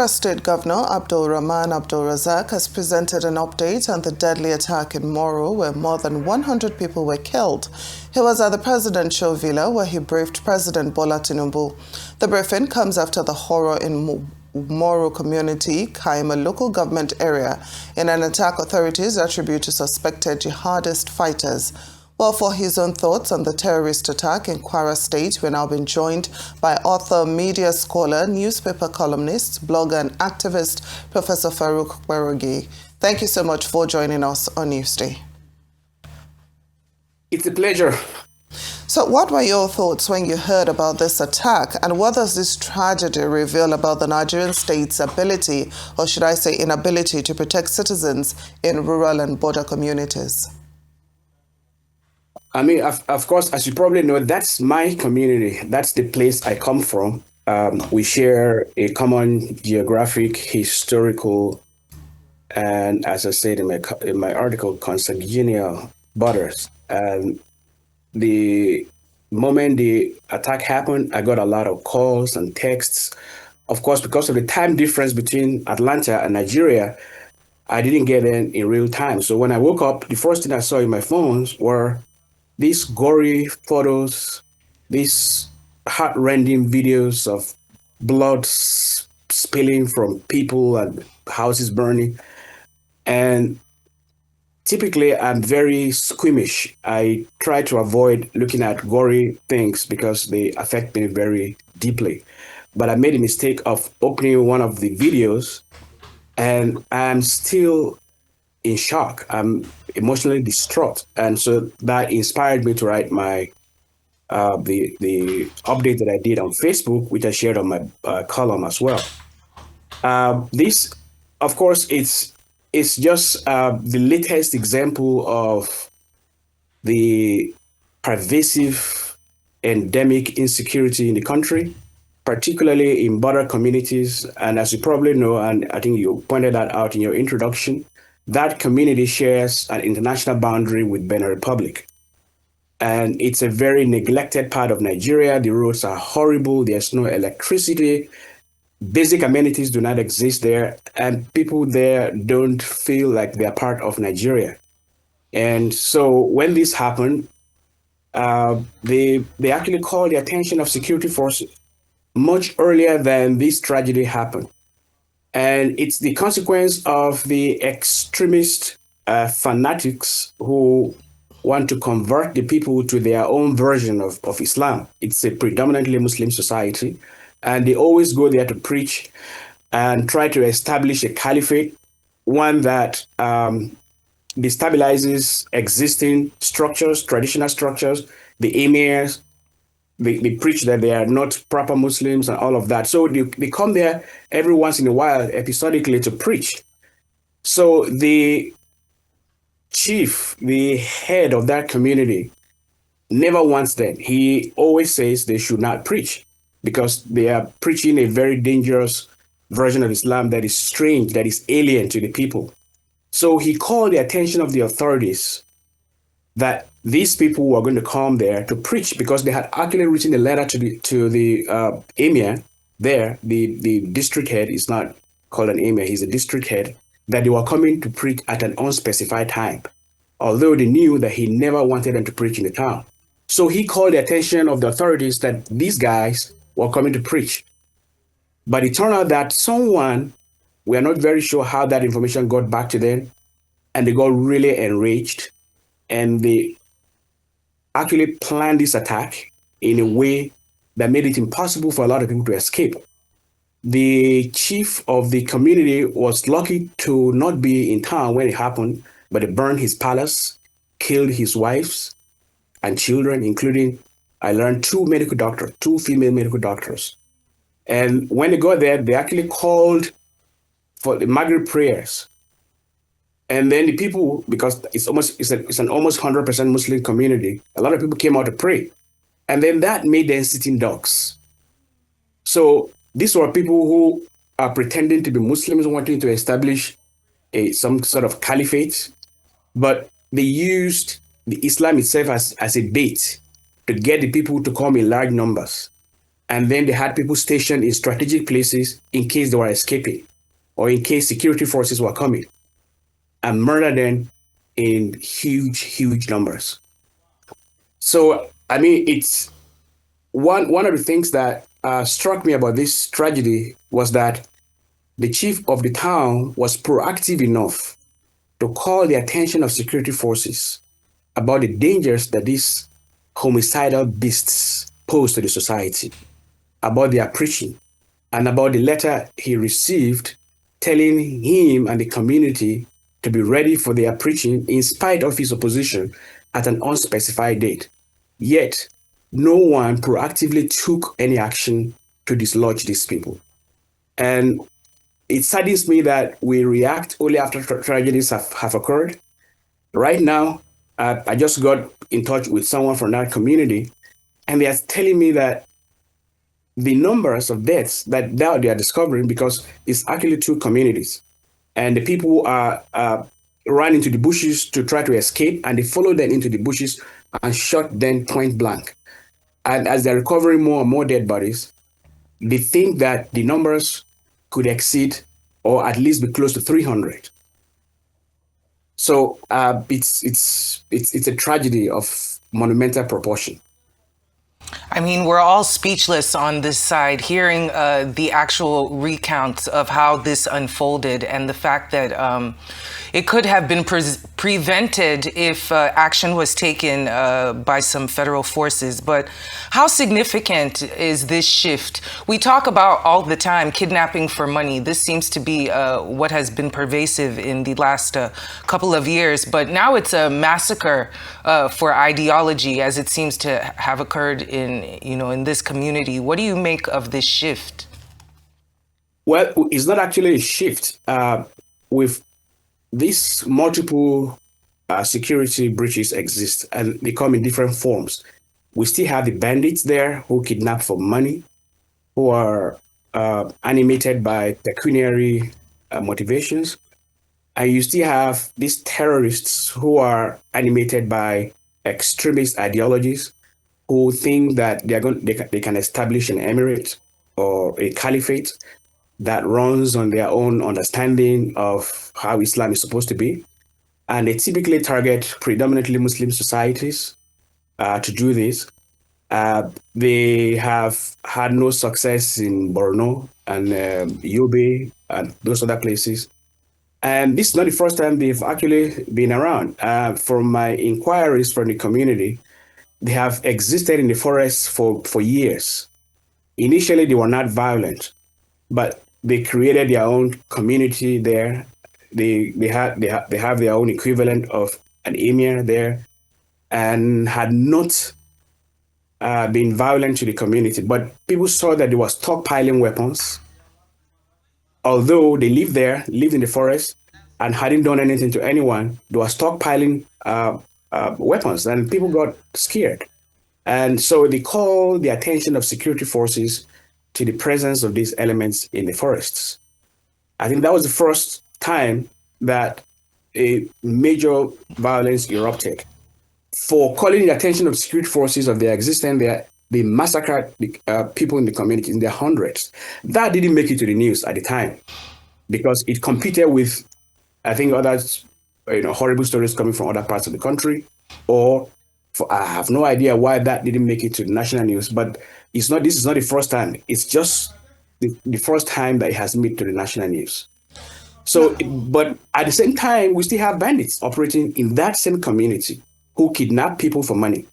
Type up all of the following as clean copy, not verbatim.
Kwara State Governor Abdul Rahman Abdul Razak has presented an update on the deadly attack in Moro, where more than 100 people were killed. He was at the presidential villa where he briefed President Bola Tinubu. The briefing comes after the horror in Moro community, Kaima local government area, in an attack authorities attribute to suspected jihadist fighters. Well, for his own thoughts on the terrorist attack in Kwara State, we're now being joined by author, media scholar, newspaper columnist, blogger and activist, Professor Farooq Kperoogi. Thank you so much for joining us on Newsday. It's a pleasure. So what were your thoughts when you heard about this attack, and what does this tragedy reveal about the Nigerian state's ability, or should I say inability, to protect citizens in rural and border communities? I mean, of course, as you probably know, that's my community. That's the place I come from. We share a common geographic, historical, and as I said in my article, consanguineal borders. The moment the attack happened, I got a lot of calls and texts. Of course, because of the time difference between Atlanta and Nigeria, I didn't get in real time. So when I woke up, the first thing I saw in my phones were these gory photos, these heart-rending videos of blood spilling from people and houses burning. And typically, I'm very squeamish. I try to avoid looking at gory things because they affect me very deeply. But I made a mistake of opening one of the videos, and I'm still in shock. I'm emotionally distraught. And so that inspired me to write my the update that I did on Facebook, which I shared on my column as well. This, of course, it's just the latest example of the pervasive endemic insecurity in the country, particularly in border communities. And as you probably know, and I think you pointed that out in your introduction, that community shares an international boundary with Benin Republic. And it's a very neglected part of Nigeria. The roads are horrible. There's no electricity. Basic amenities do not exist there. And people there don't feel like they're part of Nigeria. And so when this happened, they actually called the attention of security forces much earlier than this tragedy happened. And it's the consequence of the extremist fanatics who want to convert the people to their own version of Islam. It's a predominantly Muslim society, and they always go there to preach and try to establish a caliphate, one that destabilizes existing structures, traditional structures, the emirs. They preach that they are not proper Muslims and all of that. So they come there every once in a while, episodically, to preach. So the chief, the head of that community, never wants them. He always says they should not preach because they are preaching a very dangerous version of Islam that is strange, that is alien to the people. So he called the attention of the authorities that these people were going to come there to preach because they had actually written a letter to the emir there. The district head is not called an emir, he's a district head, that they were coming to preach at an unspecified time, although they knew that he never wanted them to preach in the town. So he called the attention of the authorities that these guys were coming to preach. But it turned out that someone, we are not very sure how that information got back to them, and they got really enraged. And they actually planned this attack in a way that made it impossible for a lot of people to escape. The chief of the community was lucky to not be in town when it happened, but they burned his palace, killed his wives and children, including, I learned, two female medical doctors. And when they got there, they actually called for the Maghrib prayers. And then the people, because it's an almost 100% Muslim community, a lot of people came out to pray. And then that made them sitting ducks. So these were people who are pretending to be Muslims, wanting to establish some sort of caliphate, but they used the Islam itself as a bait to get the people to come in large numbers. And then they had people stationed in strategic places in case they were escaping or in case security forces were coming, and murdered them in huge, huge numbers. So, I mean, it's one of the things that struck me about this tragedy was that the chief of the town was proactive enough to call the attention of security forces about the dangers that these homicidal beasts pose to the society, about their preaching, and about the letter he received telling him and the community to be ready for their preaching in spite of his opposition at an unspecified date. Yet, no one proactively took any action to dislodge these people. And it saddens me that we react only after tragedies have occurred. Right now, I just got in touch with someone from that community, and they are telling me that the numbers of deaths that now they are discovering, because it's actually two communities, and the people are ran into the bushes to try to escape, and they followed them into the bushes and shot them point blank. And as they're recovering more and more dead bodies, they think that the numbers could exceed or at least be close to 300. So it's a tragedy of monumental proportion. I mean, we're all speechless on this side, hearing the actual recounts of how this unfolded and the fact that it could have been prevented if action was taken by some federal forces. But how significant is this shift? We talk about all the time kidnapping for money. This seems to be what has been pervasive in the last couple of years. But now it's a massacre for ideology, as it seems to have occurred in this community. What do you make of this shift? Well, it's not actually a shift. With these multiple security breaches exist, and they come in different forms. We still have the bandits there who kidnap for money, who are animated by pecuniary motivations. And you still have these terrorists who are animated by extremist ideologies, who think that they can establish an emirate or a caliphate that runs on their own understanding of how Islam is supposed to be. And they typically target predominantly Muslim societies to do this. They have had no success in Borno and Yobe and those other places. And this is not the first time they've actually been around. From my inquiries from the community, they have existed in the forest for years. Initially, they were not violent, but they created their own community there. They have their own equivalent of an emir there, and had not been violent to the community. But people saw that they were stockpiling weapons, although they lived in the forest, and hadn't done anything to anyone. They were stockpiling weapons, and people got scared. And so they called the attention of security forces to the presence of these elements in the forests. I think that was the first time that a major violence erupted. For calling the attention of security forces of their existence there, they massacred people in the community in their hundreds. That didn't make it to the news at the time because it competed with, I think, other horrible stories coming from other parts of the country, or I have no idea why that didn't make it to the national news. But this is not the first time. It's just the first time that it has made to the national news. So, but at the same time, we still have bandits operating in that same community who kidnap people for money.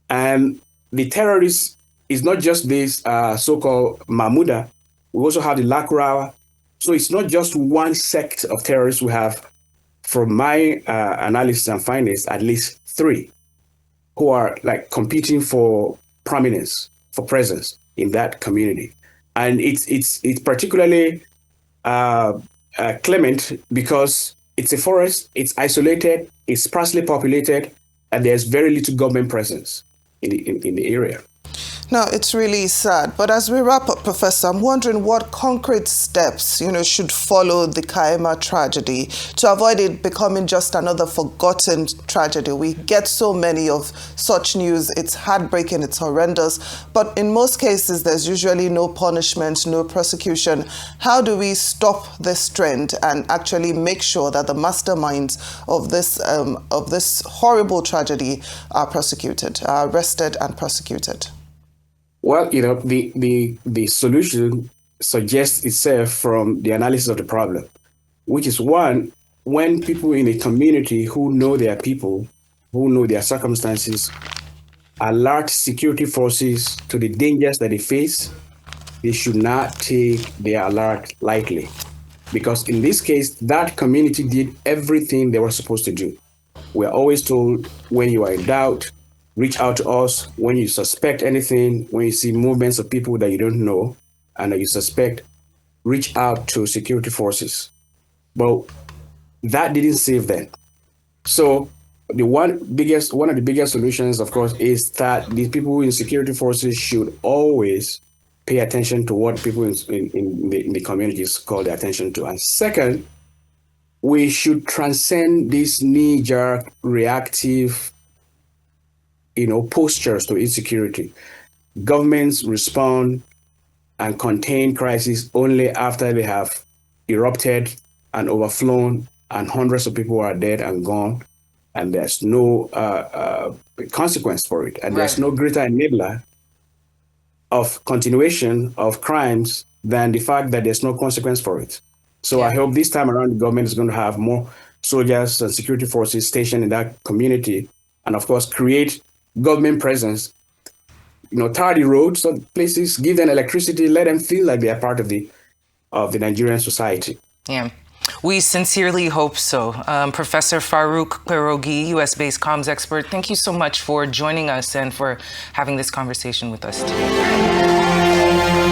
And the terrorists is not just this so-called Mahmuda. We also have the Lakurawa. So it's not just one sect of terrorists. We have, from my analysis and findings, at least 3 who are like competing for prominence, for presence in that community. And it's particularly clement because it's a forest, it's isolated, it's sparsely populated, and there's very little government presence in the area. No, it's really sad. But as we wrap up, Professor, I'm wondering what concrete steps, should follow the Kaima tragedy to avoid it becoming just another forgotten tragedy. We get so many of such news. It's heartbreaking, it's horrendous. But in most cases, there's usually no punishment, no prosecution. How do we stop this trend and actually make sure that the masterminds of this horrible tragedy are prosecuted, are arrested and prosecuted? Well, the solution suggests itself from the analysis of the problem, which is one, when people in a community who know their people, who know their circumstances, alert security forces to the dangers that they face, they should not take their alert lightly. Because in this case, that community did everything they were supposed to do. We're always told, when you are in doubt, reach out to us. When you suspect anything, when you see movements of people that you don't know and that you suspect, reach out to security forces. But that didn't save them. So one of the biggest solutions, of course, is that these people in security forces should always pay attention to what people in the communities call their attention to. And second, we should transcend this knee-jerk, reactive, postures to insecurity. Governments respond and contain crises only after they have erupted and overflown and hundreds of people are dead and gone, and there's no consequence for it. And there's no greater enabler of continuation of crimes than the fact that there's no consequence for it. So I hope this time around the government is going to have more soldiers and security forces stationed in that community, and of course create government presence, tar the roads of places, give them electricity, let them feel like they are part of the Nigerian society. Yeah, we sincerely hope so. Professor Farooq Kperoogi, US-based comms expert, thank you so much for joining us and for having this conversation with us today.